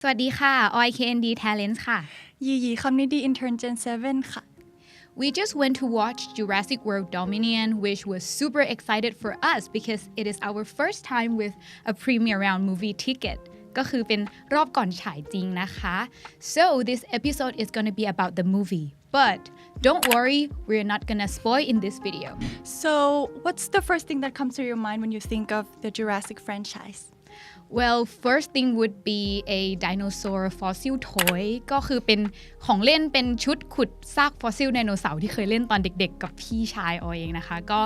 สวัสดีค่ะออย KND Talents ค่ะ ยียีคำนี้ดี Intern Gen 7 ค่ะ We just went to watch Jurassic World Dominion, which was super excited for us because it is our first time with a premiere round movie ticket ก็คือเป็นรอบก่อนฉายจริงนะคะ So this episode is going to be about the movie but don't worry we're not gonna spoil in this video So what's the first thing that comes to your mind when you think of the Jurassic franchise Well first thing would be a dinosaur fossil toy ก็คือเป็นของเล่นเป็นชุดขุดซากฟอสซิลไดโนเสาร์ที่เคยเล่นตอนเด็กๆกับพี่ชายออยเองนะคะก็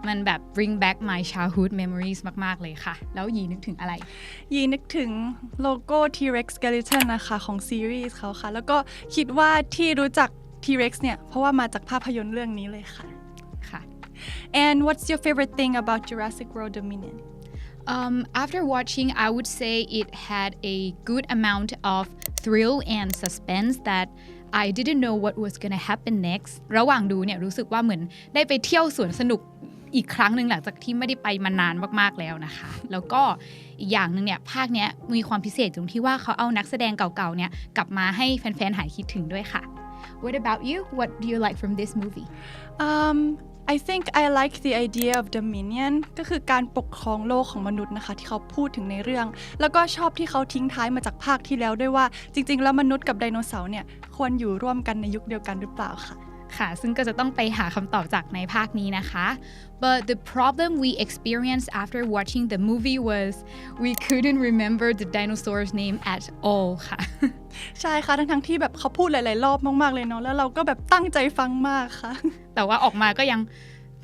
มันแบบ bring back my childhood memories มากๆเลยค่ะแล้วยีนึกถึงอะไรยีนึกถึงโลโก้ T-Rex skeleton นะคะของซีรีส์เขาค่ะแล้วก็คิดว่าที่รู้จัก T-Rex เนี่ยเพราะว่ามาจากภาพยนตร์เรื่องนี้เลยค่ะ ค่ะ And what's your favorite thing about Jurassic World Dominion After watching, I would say it had a good amount of thrill and suspense that I didn't know what was gonna happen next ระหว่างดูเนี่ยรู้สึกว่าเหมือนได้ไปเที่ยวสวนสนุกอีกครั้งหนึ่งหลังจากที่ไม่ได้ไปมานานมากๆแล้วนะคะแล้วก็อีกอย่างหนึ่งเนี่ยภาคเนี้ยมีความพิเศษตรงที่ว่าเขาเอานักแสดงเก่าๆเนี่ยกลับมาให้แฟนๆหายคิดถึงด้วยค่ะ What about you? What do you like from this movie? I think I like the idea of Dominion ก็คือการปกครองโลกของมนุษย์นะคะที่เขาพูดถึงในเรื่องแล้วก็ชอบที่เขาทิ้งท้ายมาจากภาคที่แล้วด้วยว่าจริงๆแล้วมนุษย์กับไดโนเสาร์เนี่ยควรอยู่ร่วมกันในยุคเดียวกันหรือเปล่าค่ะค่ะซึ่งก็จะต้องไปหาคำตอบจากในภาคนี้นะคะ But the problem we experienced after watching the movie was we couldn't remember the dinosaur's name at all ค่ะ ใช่ค่ะทั้งที่แบบเขาพูดหลายๆรอบมากๆเลยเนาะแล้วเราก็แบบตั้งใจฟังมากค่ะแต่ว่าออกมาก็ยัง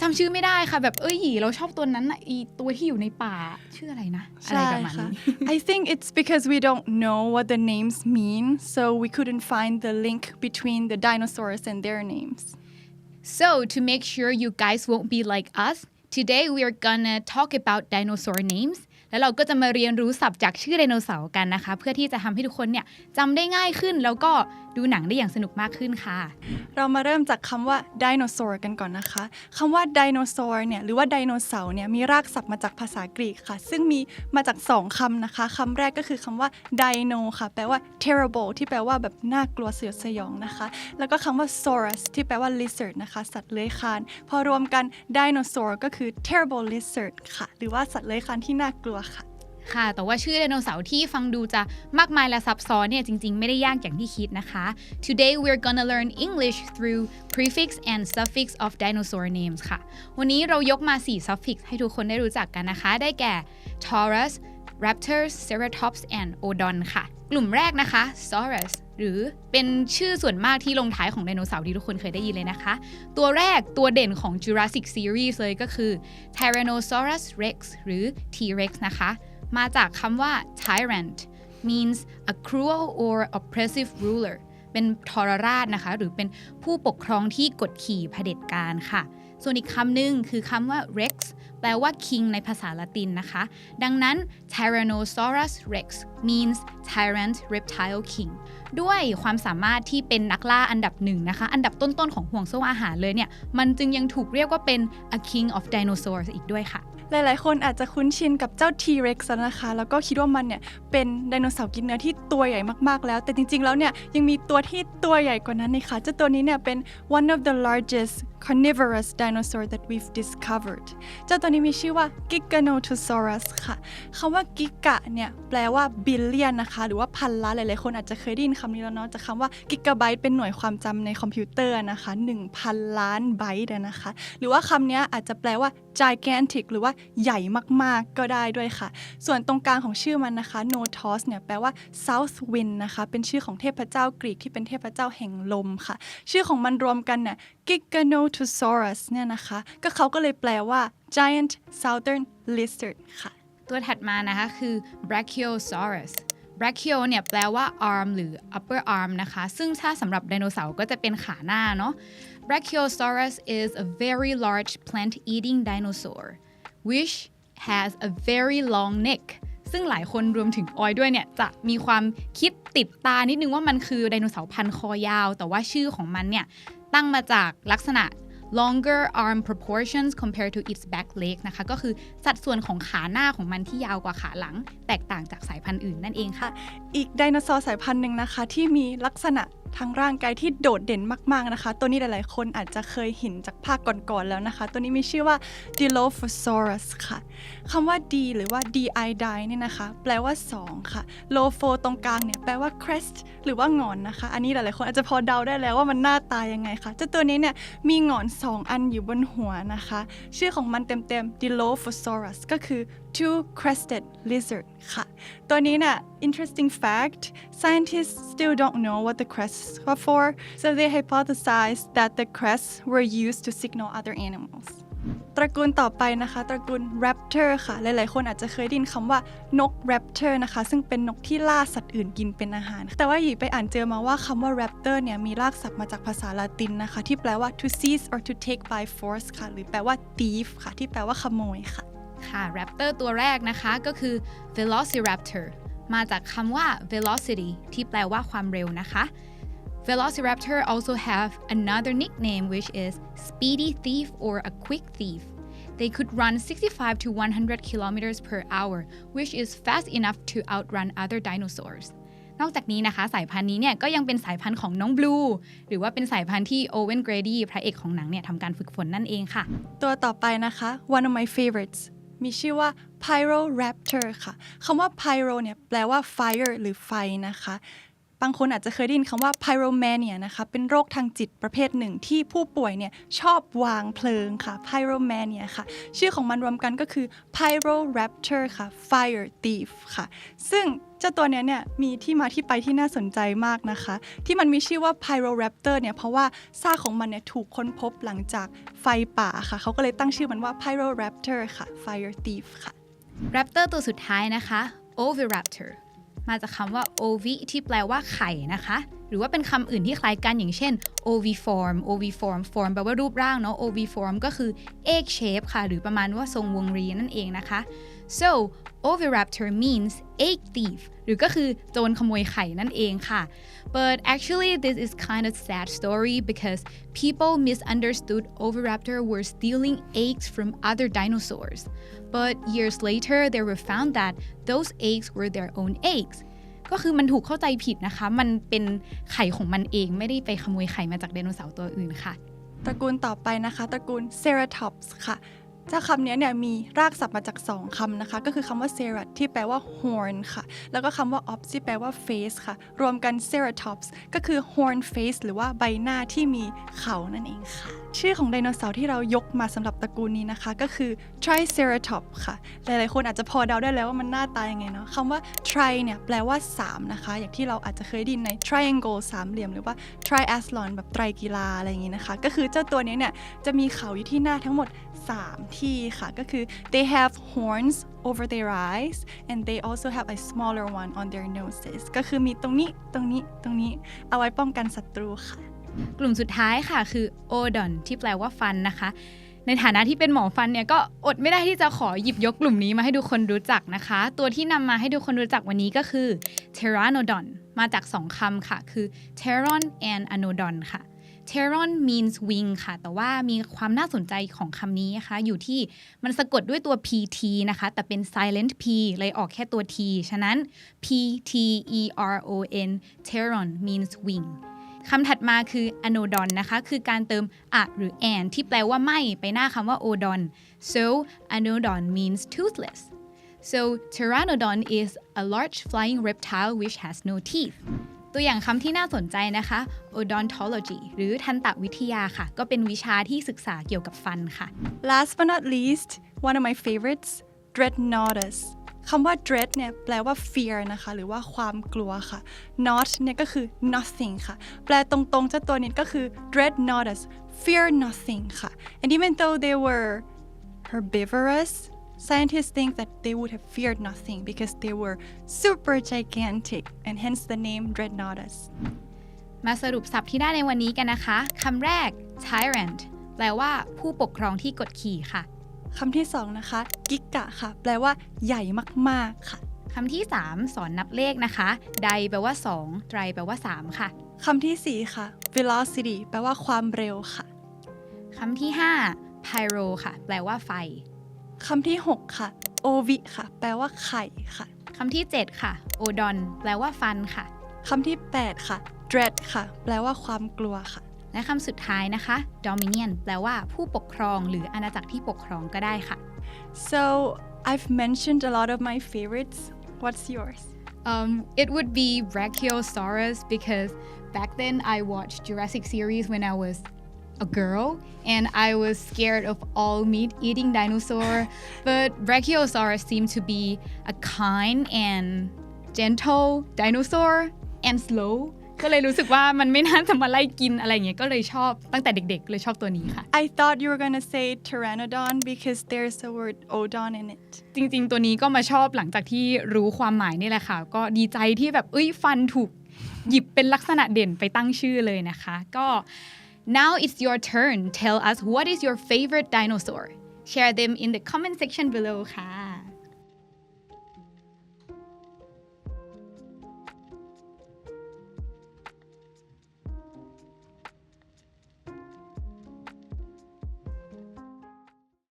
จำชื่อไม่ได้ค่ะแบบหยีเราชอบตัวนั้นน่ะอีตัวที่อยู่ในป่าชื่ออะไรนะอะไรประมาณนี้ I think it's because we don't know what the names mean so we couldn't find the link between the dinosaurs and their names So to make sure you guys won't be like us today we are gonna talk about dinosaur names แล้วเราก็จะมาเรียนรู้ศัพท์จากชื่อไดโนเสาร์กันนะคะเพื่อที่จะทำให้ทุกคนเนี่ยจำได้ง่ายขึ้นแล้วก็ดูหนังได้อย่างสนุกมากขึ้นค่ะเรามาเริ่มจากคำว่า dinosaur กันก่อนนะคะคำว่า dinosaur เนี่ยหรือว่าไดโนเสาร์เนี่ยมีรากศัพท์มาจากภาษากรีกค่ะซึ่งมีมาจาก2คำนะคะคำแรกก็คือคำว่า dino ค่ะแปลว่า terrible ที่แปลว่าแบบน่ากลัวสยดสยองนะคะแล้วก็คำว่า saurus ที่แปลว่า lizard นะคะสัตว์เลื้อยคลานพอรวมกัน dinosaur ก็คือ terrible lizard ค่ะหรือว่าสัตว์เลื้อยคลานที่น่ากลัวค่ะค่ะแต่ว่าชื่อไดโนเสาร์ที่ฟังดูจะมากมายและซับซ้อนเนี่ยจริงๆไม่ได้ยากอย่างที่คิดนะคะ Today we're gonna learn English through prefix and suffix of dinosaur names ค่ะวันนี้เรายกมา4 suffix ให้ทุกคนได้รู้จักกันนะคะได้แก่ Taurus Raptors Ceratops and Odon ค่ะกลุ่มแรกนะคะ Saurus หรือเป็นชื่อส่วนมากที่ลงท้ายของไดโนเสาร์ที่ทุกคนเคยได้ยินเลยนะคะตัวแรกตัวเด่นของ Jurassic Series เลยก็คือ Tyrannosaurus Rex หรือ T-Rex นะคะมาจากคำว่า tyrant means a cruel or oppressive ruler เป็นทรราชนะคะหรือเป็นผู้ปกครองที่กดขี่เผด็จการค่ะส่วนอีกคำหนึ่งคือคำว่า rex แปลว่า king ในภาษาละตินนะคะดังนั้น Tyrannosaurus rex means tyrant reptile king ด้วยความสามารถที่เป็นนักล่าอันดับหนึ่งนะคะอันดับต้นๆของห่วงโซ่อาหารเลยเนี่ยมันจึงยังถูกเรียกว่าเป็น a king of dinosaurs อีกด้วยค่ะหลายๆคนอาจจะคุ้นชินกับเจ้า T-Rex นะคะแล้วก็คิดว่ามันเนี่ยเป็นไดโนเสาร์กินเนื้อที่ตัวใหญ่มากๆแล้วแต่จริงๆแล้วเนี่ยยังมีตัวที่ตัวใหญ่กว่านั้นนะคะเจ้าตัวนี้เนี่ยเป็น one of the largest carnivorous dinosaur that we've discovered เจ้าตัวนี้มีชื่อว่า Giganotosaurus ค่ะคำว่า Giga เนี่ยแปลว่า billion นะคะหรือว่าพันล้านหลายๆคนอาจจะเคยได้ยินคำนี้แล้วเนาะจากคำว่า gigabyte เป็นหน่วยความจำในคอมพิวเตอร์นะคะ 1,000 ล้านไบต์นะคะหรือว่าคำนี้อาจจะแปลว่า gigantic หรือว่าใหญ่มากๆก็ได้ด้วยค่ะส่วนตรงกลางของชื่อมันนะคะ Notos เนี่ยแปลว่า south wind นะคะเป็นชื่อของเทพเจ้ากรีกที่เป็นเทพเจ้าแห่งลมค่ะชื่อของมันรวมกันเนี่ย Giganotosaurus เนี่ยนะคะก็เขาก็เลยแปลว่า giant southern lizard ค่ะตัวถัดมานะคะคือ Brachiosaurus Brachio เนี่ยแปลว่า arm หรือ upper arm นะคะซึ่งถ้าสำหรับไดโนเสาร์ก็จะเป็นขาหน้าเนาะ Brachiosaurus is a very large plant-eating dinosaur which has a very long neck ซึ่งหลายคนรวมถึงออยด้วยเนี่ยจะมีความคิดติดตานิดนึงว่ามันคือไดโนเสาร์พันคอยาวแต่ว่าชื่อของมันเนี่ยตั้งมาจากลักษณะ longer arm proportions compared to its back leg นะคะก็คือสัดส่วนของขาหน้าของมันที่ยาวกว่าขาหลังแตกต่างจากสายพันธุ์อื่นนั่นเองค่ะอีกไดโนเสาร์สายพันธุ์หนึ่งนะคะที่มีลักษณะทางร่างกายที่โดดเด่นมากๆนะคะตัวนี้หลายๆคนอาจจะเคยเห็นจากภาคก่อนๆแล้วนะคะตัวนี้มีชื่อว่า Dilophosaurus ค่ะคำว่า D หรือว่า di เนี่ยนะคะแปลว่า2ค่ะ Lopho ตรงกลางเนี่ยแปลว่า crest หรือว่าหงอนนะคะอันนี้หลายๆคนอาจจะพอเดาได้แล้วว่ามันหน้าตายังไงคะเจ้าตัวนี้เนี่ยมีหงอน2อันอยู่บนหัวนะคะชื่อของมันเต็มๆ Dilophosaurus ก็คือ two-crested lizard ค่ะตัวนี้เนี่ย interesting fact scientists still don't know what the crests are for so they hypothesized that the crests were used to signal other animals ตระกูลต่อไปนะคะตระกูล raptor ค่ะหลายๆคนอาจจะเคยได้ยินคำว่านก raptor นะคะซึ่งเป็นนกที่ล่าสัตว์อื่นกินเป็นอาหารแต่ว่าหยีไปอ่านเจอมาว่าคำว่า raptor เนี่ยมีรากศัพท์มาจากภาษาละตินนะคะที่แปลว่า to seize or to take by force ค่ะหรือแปลว่า thief ค่ะที่แปลว่าขโมยค่ะค่ะ raptor ตัวแรกนะคะก็คือ velociraptor มาจากคำว่า velocity ที่แปลว่าความเร็วนะคะ Velociraptor also have another nickname which is speedy thief or a quick thief. They could run 65 to 100 kilometers per hour, which is fast enough to outrun other dinosaurs. นอกจากนี้นะคะสายพันธุ์นี้เนี่ยก็ยังเป็นสายพันธุ์ของน้องบลูหรือว่าเป็นสายพันธุ์ที่โอเวนเกรดี้พระเอกของหนังเนี่ยทำการฝึกฝนนั่นเองค่ะตัวต่อไปนะคะ one of my favorites มีชื่อว่า Pyroraptor ค่ะคำว่า Pyro เนี่ยแปลว่า fire หรือไฟนะคะบางคนอาจจะเคยได้ยินคำว่า pyromania นะคะเป็นโรคทางจิตประเภทหนึ่งที่ผู้ป่วยเนี่ยชอบวางเพลิงค่ะ pyromania ค่ะชื่อของมันรวมกันก็คือ Pyroraptor ค่ะ fire thief ค่ะซึ่งเจ้าตัวเนี้ยมีที่มาที่ไปที่น่าสนใจมากนะคะที่มันมีชื่อว่า Pyroraptor เนี่ยเพราะว่าซากของมันเนี่ยถูกค้นพบหลังจากไฟป่าค่ะเขาก็เลยตั้งชื่อมันว่า Pyroraptor ค่ะ fire thief ค่ะ Raptor ตัวสุดท้ายนะคะ Oviraptorมาจากคำว่า ovi ที่แปลว่าไข่นะคะหรือว่าเป็นคำอื่นที่คล้ายกันอย่างเช่น oviform form แปลว่ารูปร่างเนาะ oviform ก็คือ egg shape ค่ะหรือประมาณว่าทรงวงรีนั่นเองนะคะ so Oviraptor means egg thief หรือก็คือโจรขโมยไข่นั่นเองค่ะ but actually this is kind of sad story because people misunderstood Oviraptor were stealing eggs from other dinosaurs but years later they were found that those eggs were their own eggs ก็คือมันถูกเข้าใจผิดนะคะมันเป็นไข่ของมันเองไม่ได้ไปขโมยไข่มาจากไดโนเสาร์ตัวอื่นค่ะตระกูลต่อไปนะคะตระกูล Ceratops ค่ะเจ้าคำนี้เนี่ยมีรากศัพท์มาจาก2คำนะคะก็คือคำว่า cerat ที่แปลว่า horn ค่ะแล้วก็คำว่า ops ที่แปลว่า face ค่ะรวมกัน ceratops ก็คือ horn face หรือว่าใบหน้าที่มีเขานั่นเองค่ะชื่อของไดโนเสาร์ที่เรายกมาสำหรับตระกูลนี้นะคะก็คือ triceratops ค่ะหลายๆคนอาจจะพอเดาได้แล้วว่ามันหน้าตายังไงเนาะคำว่า tri เนี่ยแปลว่า3นะคะอย่างที่เราอาจจะเคยได้ยินใน triangle สามเหลี่ยมหรือว่า triathlon แบบไตรกีฬาอะไรอย่างงี้นะคะก็คือเจ้าตัวนี้เนี่ยจะมีเขาอยู่ที่หน้าทั้งหมด3ที่ค่ะก็คือ they have horns over their eyes and they also have a smaller one on their noses ก็คือมีตรงนี้เอาไว้ป้องกันศัตรูค่ะกลุ่มสุดท้ายค่ะคือ odon ที่แปลว่าฟันนะคะในฐานะที่เป็นหมอฟันเนี่ยก็อดไม่ได้ที่จะขอหยิบยกกลุ่มนี้มาให้ทุกคนรู้จักนะคะตัวที่นำมาให้ทุกคนรู้จักวันนี้ก็คือ pteranodon มาจาก2คำค่ะคือ pteron and anodon ค่ะ pteron means wing ค่ะแต่ว่ามีความน่าสนใจของคำนี้นะคะอยู่ที่มันสะกดด้วยตัว pt นะคะแต่เป็น silent p เลยออกแค่ตัว t ฉะนั้น pteron pteron means wingคำถัดมาคือ anodon นะคะคือการเติมอะหรือ an ที่แปลว่าไม่ไปหน้าคำว่า odon so anodon means toothless so pteranodon is a large flying reptile which has no teeth ตัวอย่างคำที่น่าสนใจนะคะ odontology หรือทันตวิทยาค่ะก็เป็นวิชาที่ศึกษาเกี่ยวกับฟันค่ะ last but not least one of my favorites Dreadnoughtusคำว่า dread เนี่ยแปลว่า fear นะคะหรือว่าความกลัวค่ะ not เนี่ยก็คือ nothing ค่ะแปลตรงๆเจ้าตัวนี้ก็คือ Dreadnoughtus fear nothing ค่ะ and even though they were herbivorous scientists think that they would have feared nothing because they were super gigantic and hence the name Dreadnoughtus มาสรุปศัพท์ที่ได้ในวันนี้กันนะคะคำแรก tyrant แปลว่าผู้ปกครองที่กดขี่ค่ะคำที่2นะคะกิกะค่ะแปลว่าใหญ่มากๆค่ะคำที่3สอนนับเลขนะคะไดแปลว่า2ไตรแปลว่า3ค่ะคำที่4ค่ะ velocity แปลว่าความเร็วค่ะ คำที่5 pyro ค่ะ แปลว่าไฟ คำที่6ค่ะ ovi ค่ะ แปลว่าไข่ค่ะ คำที่7ค่ะ odon แปลว่าฟันค่ะ คำที่8ค่ะ dread ค่ะ แปลว่าความกลัวค่ะ และคำสุดท้ายนะคะ dominion แปลว่าผู้ปกครองหรืออาณาจักรที่ปกครองก็ได้ค่ะ so I've mentioned a lot of my favorites what's yours It would be Brachiosaurus because back then I watched Jurassic series when I was a girl and I was scared of all meat-eating dinosaur but Brachiosaurus seemed to be a kind and gentle dinosaur and slow ก็เลยรู้สึกว่ามันไม่น่าจะมาไล่กินอะไรอย่างเงี้ยก็เลยชอบตั้งแต่เด็กๆเลยชอบตัวนี้ค่ะ I thought you were gonna say pteranodon because there's the word odon in it จริงๆตัวนี้ก็มาชอบหลังจากที่รู้ความหมายนี่แหละค่ะก็ดีใจที่แบบฟันถูกหยิบเป็นลักษณะเด่นไปตั้งชื่อเลยนะคะก็ now it's your turn tell us what is your favorite dinosaur share them in the comment section below ค่ะ